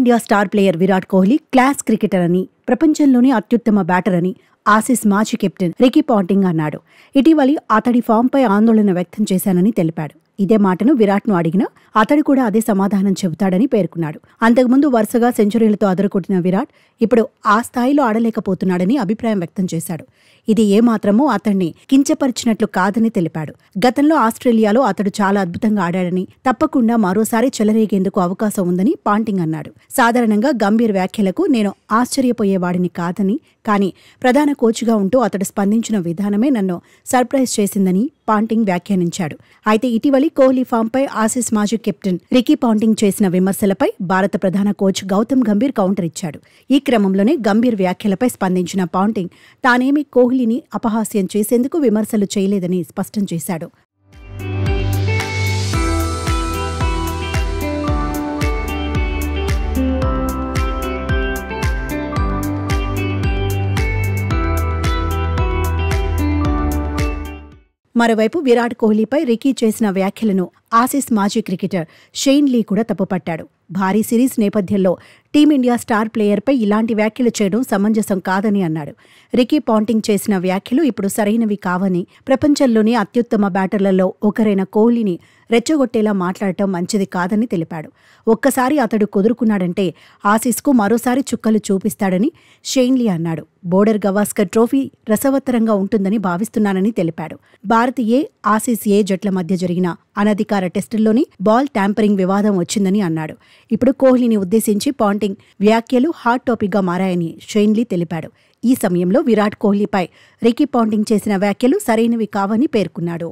Team India star player Virat Kohli class cricketer అని, ప్రపంచంలోని అత్యుత్తమ బ్యాటర్ అని ఆసీస్ మాజీ కెప్టెన్ రికీ పాంటింగ్ అన్నాడు. ఇటీవలి అతడి ఫామ్పై ఆందోళన వ్యక్తం చేశానని తెలిపాడు. ఇదే మాటను విరాట్ను అడిగినా అతడు కూడా అదే సమాధానం చెబుతాడని పేర్కొన్నాడు. అంతకుముందు వరుసగా సెంచరీలతో అదరకొట్టిన విరాట్ ఇప్పుడు ఆ స్థాయిలో ఆడలేకపోతున్నాడని అభిప్రాయం వ్యక్తం చేశాడు. ఇది ఏమాత్రమూ అతన్ని కించపరిచినట్లు కాదని తెలిపాడు. గతంలో ఆస్ట్రేలియాలో అతడు చాలా అద్భుతంగా ఆడాడని, తప్పకుండా మరోసారి చెలరేగేందుకు అవకాశం ఉందని పాంటింగ్ అన్నాడు. సాధారణంగా గంభీర్ వ్యాఖ్యలకు నేను ఆశ్చర్యపోయేవాడిని కాదని, కానీ ప్రధాన కోచ్గా ఉంటూ అతడు స్పందించిన విధానమే నన్ను సర్ప్రైజ్ చేసిందని పాంటింగ్ వ్యాఖ్యానించాడు. అయితే ఇటీవలి కోహ్లీ ఫామ్పై ఆసీస్ మాజీ కెప్టెన్ రికీ పాంటింగ్ చేసిన విమర్శలపై భారత ప్రధాన కోచ్ గౌతమ్ గంభీర్ కౌంటర్ ఇచ్చాడు. ఈ క్రమంలోనే గంభీర్ వ్యాఖ్యలపై స్పందించిన పాంటింగ్ తానేమీ కోహ్లీని అపహాస్యం చేసేందుకు విమర్శలు చేయలేదని స్పష్టం చేశాడు. మరోవైపు విరాట్ కోహ్లీపై రికీ చేసిన వ్యాఖ్యలను ఆసీస్ మాజీ క్రికెటర్ షేన్ లీ కూడా తప్పుపట్టాడు. భారీ సిరీస్ నేపథ్యంలో టీమిండియా స్టార్ ప్లేయర్పై ఇలాంటి వ్యాఖ్యలు చేయడం సమంజసం కాదని అన్నాడు. రికీ పాంటింగ్ చేసిన వ్యాఖ్యలు ఇప్పుడు సరైనవి కావని, ప్రపంచంలోని అత్యుత్తమ బ్యాటర్లలో ఒకరైన కోహ్లీని రెచ్చగొట్టేలా మాట్లాడటం మంచిది కాదని తెలిపాడు. ఒక్కసారి అతడు కుదురుకున్నాడంటే ఆసీస్కు మరోసారి చుక్కలు చూపిస్తాడని షేన్లీ అన్నాడు. బోర్డర్ గవాస్కర్ ట్రోఫీ రసవత్తరంగా ఉంటుందని భావిస్తున్నానని తెలిపాడు. భారత్ ఏ, ఆసీస్ ఏ జట్ల మధ్య జరిగిన అనధికార టెస్టుల్లోని బాల్ ట్యాంపరింగ్ వివాదం వచ్చిందని అన్నాడు. ఇప్పుడు కోహ్లీని ఉద్దేశించి పాంటింగ్ వ్యాఖ్యలు హాట్ టాపిక్గా మారాయని షేన్లీ తెలిపాడు. ఈ సమయంలో విరాట్ కోహ్లీపై రికీ పాంటింగ్ చేసిన వ్యాఖ్యలు సరైనవి కావని పేర్కొన్నాడు.